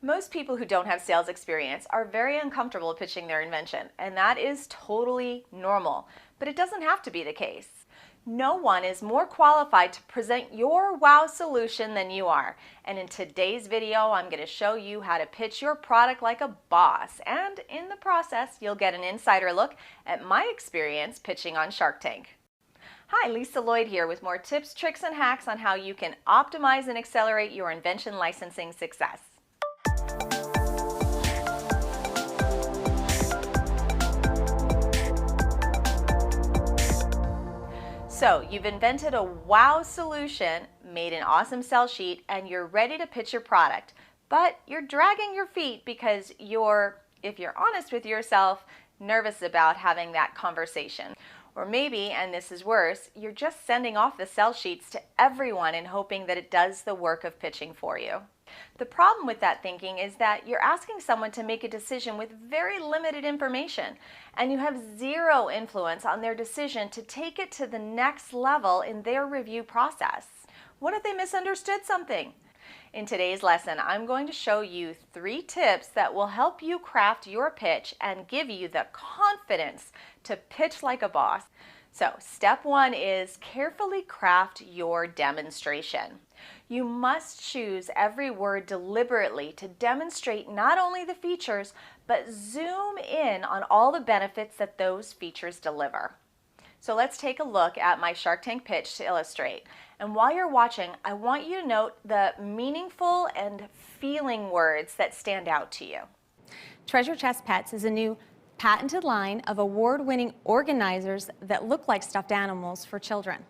Most people who don't have sales experience are very uncomfortable pitching their invention, and that is totally normal, but it doesn't have to be the case. No one is more qualified to present your wow solution than you are, and in today's video I'm going to show you how to pitch your product like a boss, and in the process you'll get an insider look at my experience pitching on Shark Tank. Hi, Lisa Lloyd here with more tips, tricks, and hacks on how you can optimize and accelerate your invention licensing success. So you've invented a wow solution, made an awesome sell sheet, and you're ready to pitch your product, but you're dragging your feet because you're, if you're honest with yourself, nervous about having that conversation. Or maybe, and this is worse, you're just sending off the sell sheets to everyone and hoping that it does the work of pitching for you. The problem with that thinking is that you're asking someone to make a decision with very limited information, and you have zero influence on their decision to take it to the next level in their review process. What if they misunderstood something? In today's lesson, I'm going to show you 3 tips that will help you craft your pitch and give you the confidence to pitch like a boss. So, step 1 is carefully craft your demonstration. You must choose every word deliberately to demonstrate not only the features, but zoom in on all the benefits that those features deliver. So let's take a look at my Shark Tank pitch to illustrate. And while you're watching, I want you to note the meaningful and feeling words that stand out to you. Treasure Chest Pets is a new patented line of award-winning organizers that look like stuffed animals for children.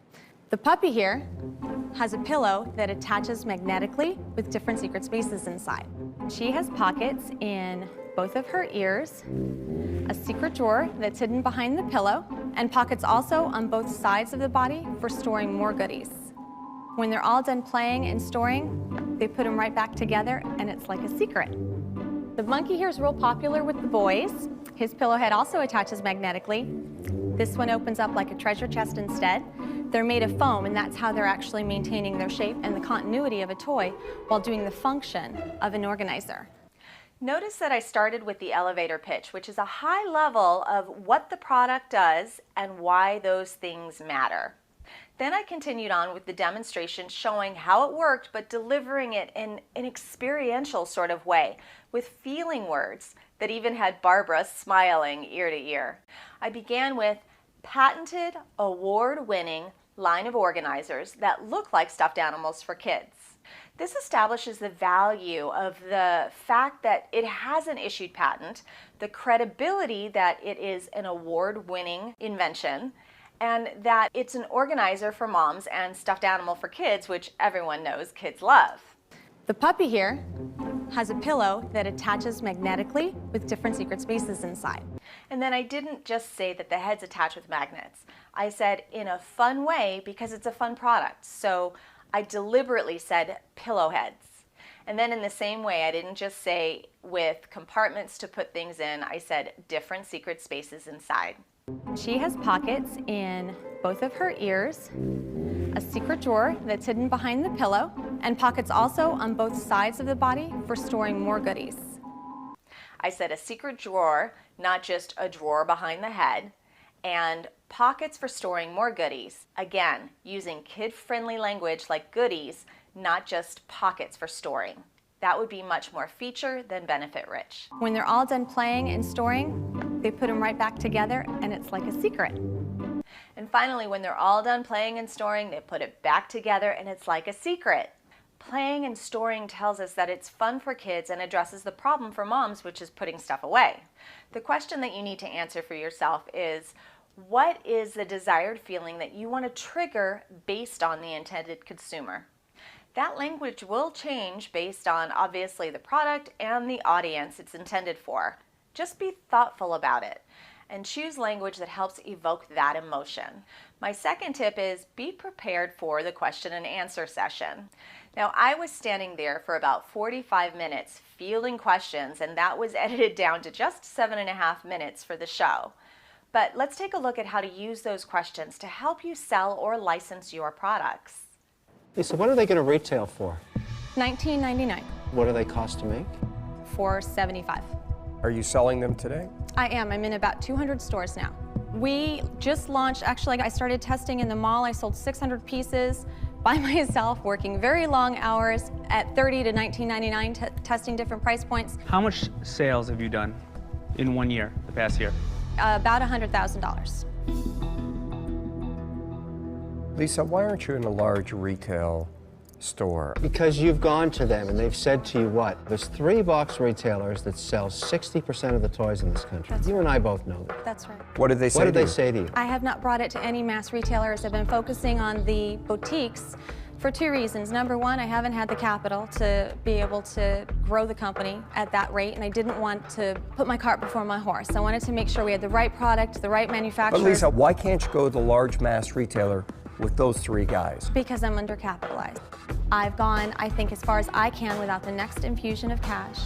The puppy here has a pillow that attaches magnetically with different secret spaces inside. She has pockets in both of her ears, a secret drawer that's hidden behind the pillow, and pockets also on both sides of the body for storing more goodies. When they're all done playing and storing, they put them right back together and it's like a secret. The monkey here is real popular with the boys. His pillow head also attaches magnetically. This one opens up like a treasure chest instead. They're made of foam, and that's how they're actually maintaining their shape and the continuity of a toy while doing the function of an organizer. Notice that I started with the elevator pitch, which is a high level of what the product does and why those things matter. Then I continued on with the demonstration showing how it worked, but delivering it in an experiential sort of way with feeling words that even had Barbara smiling ear to ear. I began with patented, award-winning line of organizers that look like stuffed animals for kids. This establishes the value of the fact that it has an issued patent, the credibility that it is an award-winning invention, and that it's an organizer for moms and stuffed animal for kids, which everyone knows kids love. The puppy here has a pillow that attaches magnetically with different secret spaces inside. And then I didn't just say that the head's attached with magnets. I said in a fun way because it's a fun product. So I deliberately said pillow heads. And then in the same way, I didn't just say with compartments to put things in, I said different secret spaces inside. She has pockets in both of her ears, a secret drawer that's hidden behind the pillow, and pockets also on both sides of the body for storing more goodies. I said a secret drawer, not just a drawer behind the head, and pockets for storing more goodies. Again, using kid-friendly language like goodies, not just pockets for storing. That would be much more feature than benefit rich. When they're all done playing and storing, they put them right back together and it's like a secret. And finally, when they're all done playing and storing, they put it back together and it's like a secret. Playing and storing tells us that it's fun for kids and addresses the problem for moms, which is putting stuff away. The question that you need to answer for yourself is, what is the desired feeling that you want to trigger based on the intended consumer? That language will change based on, obviously, the product and the audience it's intended for. Just be thoughtful about it and choose language that helps evoke that emotion. My second tip is be prepared for the question and answer session. Now, I was standing there for about 45 minutes fielding questions, and that was edited down to just 7.5 minutes for the show. But let's take a look at how to use those questions to help you sell or license your products. Lisa, what are they going to retail for? $19.99. What do they cost to make? for $75. Are you selling them today? I am. I'm in about 200 stores now. We just launched, actually, I started testing in the mall. I sold 600 pieces by myself, working very long hours at $30 to $19.99, testing different price points. How much sales have you done in 1 year, the past year? About $100,000. Lisa, why aren't you in a large retail store? Because you've gone to them and they've said to you what? There's 3 box retailers that sell 60% of the toys in this country. That's you and I both know that. That's right. What did they say What did to they you? say to you? I have not brought it to any mass retailers. I've been focusing on the boutiques for 2 reasons. Number one, I haven't had the capital to be able to grow the company at that rate, and I didn't want to put my cart before my horse. I wanted to make sure we had the right product, the right manufacturer. But Lisa, why can't you go to the large mass retailer with those 3 guys? Because I'm undercapitalized. I've gone, I think, as far as I can without the next infusion of cash.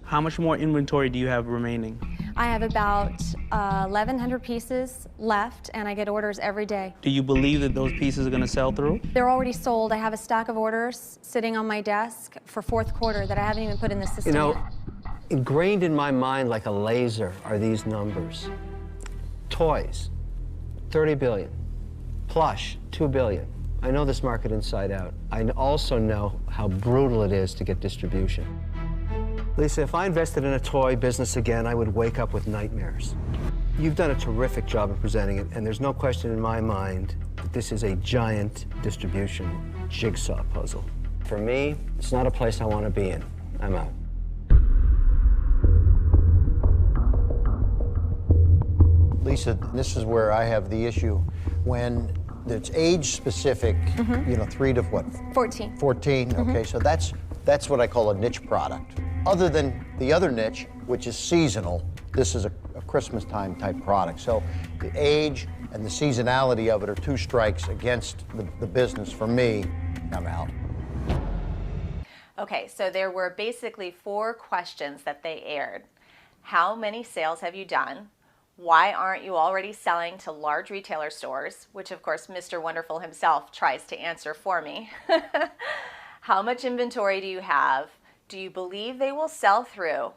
How much more inventory do you have remaining? I have about 1,100 pieces left, and I get orders every day. Do you believe that those pieces are going to sell through? They're already sold. I have a stack of orders sitting on my desk for fourth quarter that I haven't even put in the system You know, yet. ingrained in my mind like a laser are these numbers. Toys, 30 billion. Plush, 2 billion. I know this market inside out. I also know how brutal it is to get distribution. Lisa, if I invested in a toy business again, I would wake up with nightmares. You've done a terrific job of presenting it, and there's no question in my mind that this is a giant distribution jigsaw puzzle. For me, it's not a place I want to be in. I'm out. Lisa, this is where I have the issue. When it's age specific, you know, 3 to what? 14. 14, okay, so that's what I call a niche product. Other than the other niche, which is seasonal, this is a Christmas time type product. So the age and the seasonality of it are 2 strikes against the business. For me, I'm out. Okay, so there were basically 4 questions that they aired. How many sales have you done? Why aren't you already selling to large retailer stores? Which of course Mr. Wonderful himself tries to answer for me. How much inventory do you have? Do you believe they will sell through?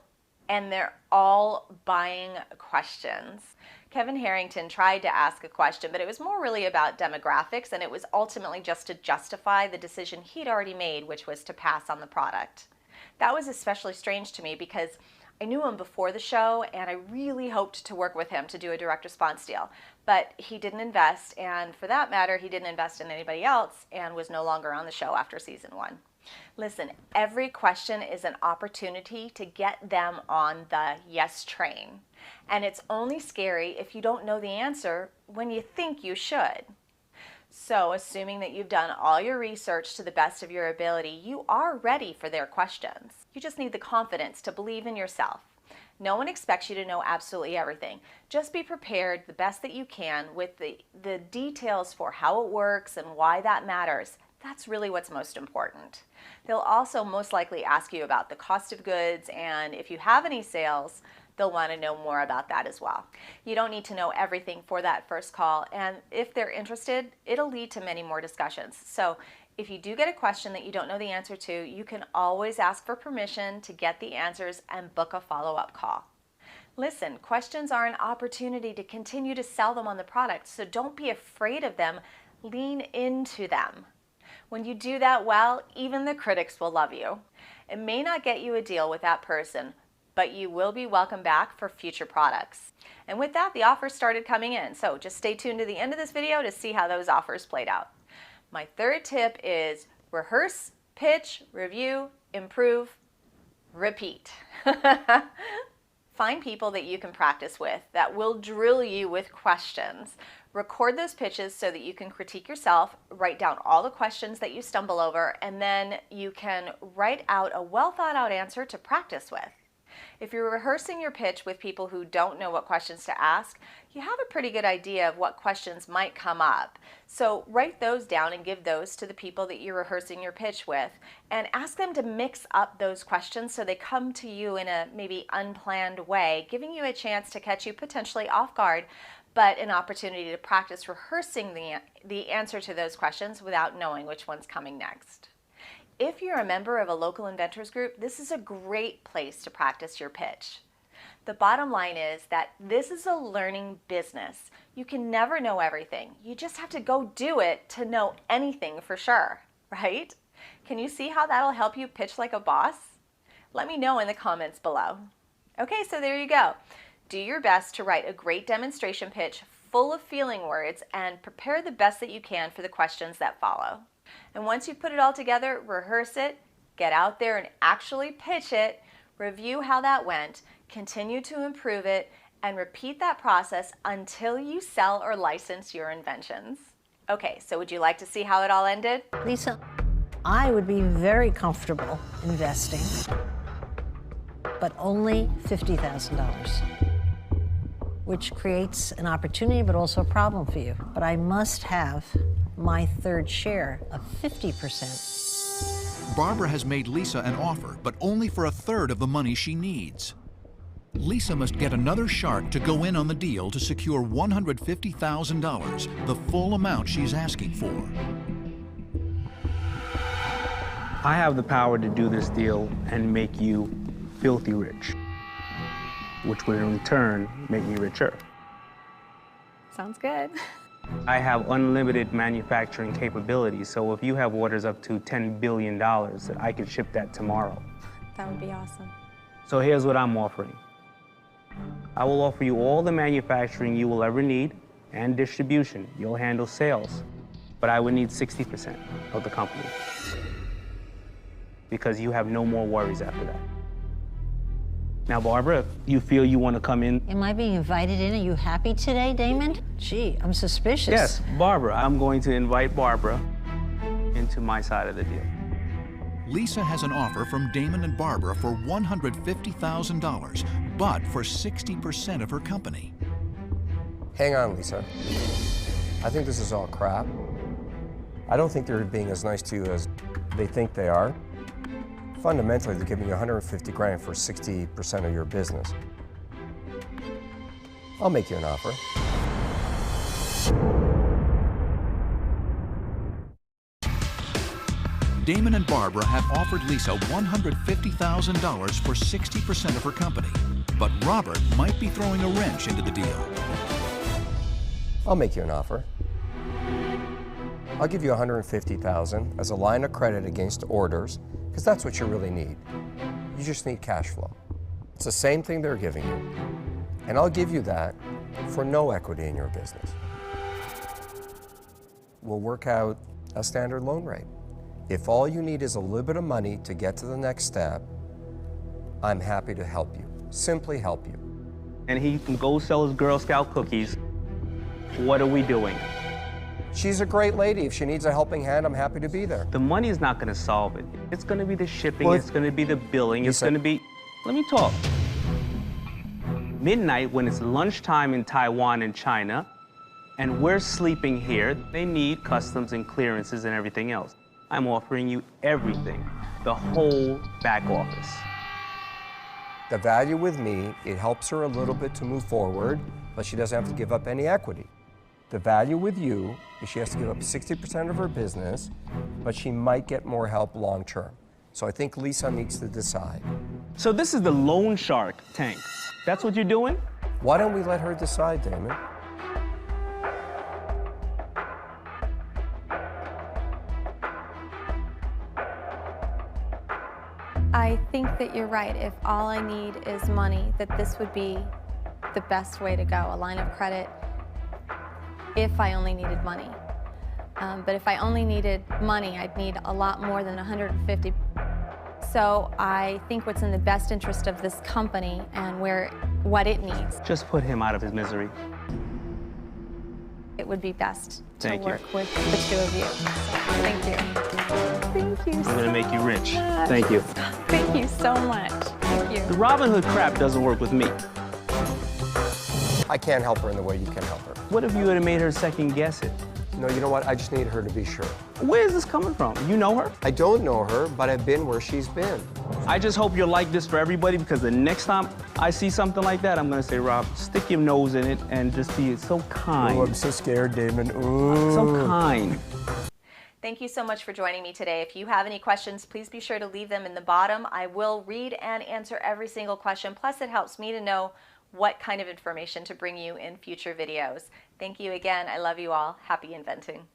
And they're all buying questions. Kevin Harrington tried to ask a question, but it was more really about demographics, and it was ultimately just to justify the decision he'd already made, which was to pass on the product. That was especially strange to me because I knew him before the show, and I really hoped to work with him to do a direct response deal. But he didn't invest, and for that matter, he didn't invest in anybody else and was no longer on the show after season 1. Listen, every question is an opportunity to get them on the yes train. And it's only scary if you don't know the answer when you think you should. So, assuming that you've done all your research to the best of your ability, you are ready for their questions. You just need the confidence to believe in yourself. No one expects you to know absolutely everything. Just be prepared the best that you can with the details for how it works and why that matters. That's really what's most important. They'll also most likely ask you about the cost of goods, and if you have any sales, they'll want to know more about that as well. You don't need to know everything for that first call, and if they're interested, it'll lead to many more discussions. So if you do get a question that you don't know the answer to, you can always ask for permission to get the answers and book a follow-up call. Listen, questions are an opportunity to continue to sell them on the product, so don't be afraid of them. Lean into them. When you do that well, even the critics will love you. It may not get you a deal with that person, but you will be welcome back for future products. And with that, the offers started coming in. So just stay tuned to the end of this video to see how those offers played out. My 3rd tip is rehearse, pitch, review, improve, repeat. Find people that you can practice with that will drill you with questions. Record those pitches so that you can critique yourself, write down all the questions that you stumble over, and then you can write out a well thought out answer to practice with. If you're rehearsing your pitch with people who don't know what questions to ask, you have a pretty good idea of what questions might come up. So write those down and give those to the people that you're rehearsing your pitch with, and ask them to mix up those questions so they come to you in a maybe unplanned way, giving you a chance to catch you potentially off guard, but an opportunity to practice rehearsing the answer to those questions without knowing which one's coming next. If you're a member of a local inventors group, this is a great place to practice your pitch. The bottom line is that this is a learning business. You can never know everything. You just have to go do it to know anything for sure, right? Can you see how that'll help you pitch like a boss? Let me know in the comments below. Okay, so there you go. Do your best to write a great demonstration pitch full of feeling words and prepare the best that you can for the questions that follow. And once you put it all together, rehearse it, get out there and actually pitch it, review how that went, continue to improve it, and repeat that process until you sell or license your inventions. Okay, so would you like to see how it all ended? Lisa, I would be very comfortable investing, but only $50,000, which creates an opportunity but also a problem for you. But I must have my third share of 50%. Barbara has made Lisa an offer, but only for 1/3 of the money she needs. Lisa must get another shark to go in on the deal to secure $150,000, the full amount she's asking for. I have the power to do this deal and make you filthy rich, which would in return make me richer. Sounds good. I have unlimited manufacturing capabilities, so if you have orders up to $10 billion, that I can ship that tomorrow. That would be awesome. So here's what I'm offering. I will offer you all the manufacturing you will ever need and distribution. You'll handle sales, but I would need 60% of the company because you have no more worries after that. Now, Barbara, if you feel you want to come in. Am I being invited in? Are you happy today, Damon? Gee, I'm suspicious. Yes, Barbara. I'm going to invite Barbara into my side of the deal. Lisa has an offer from Damon and Barbara for $150,000, but for 60% of her company. Hang on, Lisa. I think this is all crap. I don't think they're being as nice to you as they think they are. Fundamentally, they're giving you $150 grand for 60% of your business. I'll make you an offer. Damon and Barbara have offered Lisa $150,000 for 60% of her company, but Robert might be throwing a wrench into the deal. I'll make you an offer. I'll give you $150,000 as a line of credit against orders, because that's what you really need. You just need cash flow. It's the same thing they're giving you, and I'll give you that for no equity in your business. We'll work out a standard loan rate. If all you need is a little bit of money to get to the next step, I'm happy to help you, simply help you. And he can go sell his Girl Scout cookies. What are we doing? She's a great lady. If she needs a helping hand, I'm happy to be there. The money is not going to solve it. It's going to be the shipping, Well, it's going to be the billing, it's going to be... Let me talk. Midnight, when it's lunchtime in Taiwan and China, and we're sleeping here, they need customs and clearances and everything else. I'm offering you everything, the whole back office. The value with me, it helps her a little bit to move forward, but she doesn't have to give up any equity. The value with you is she has to give up 60% of her business, but she might get more help long term. So I think Lisa needs to decide. So this is the loan shark tank. That's what you're doing? Why don't we let her decide, Damon? I think that you're right. If all I need is money, that this would be the best way to go, a line of credit, if I only needed money. But if I only needed money, I'd need a lot more than 150. So I think what's in the best interest of this company and what it needs. Just put him out of his misery. It would be best to Thank you. work with the two of you. Thank you. Thank you. I'm going to make you rich. Thank you. Thank you so much. Thank you. The Robin Hood crap doesn't work with me. I can't help her in the way you can help her. What if you had made her second guess it? No, you know what? I just need her to be sure. Where is this coming from? You know her? I don't know her, but I've been where she's been. I just hope you're like this for everybody, because the next time I see something like that, I'm going to say, Rob, stick your nose in it and just be so kind. Oh, I'm so scared, Damon. Ooh. So kind. Thank you so much for joining me today. If you have any questions, please be sure to leave them in the bottom. I will read and answer every single question. Plus, it helps me to know what kind of information to bring you in future videos. Thank you again. I love you all. Happy inventing.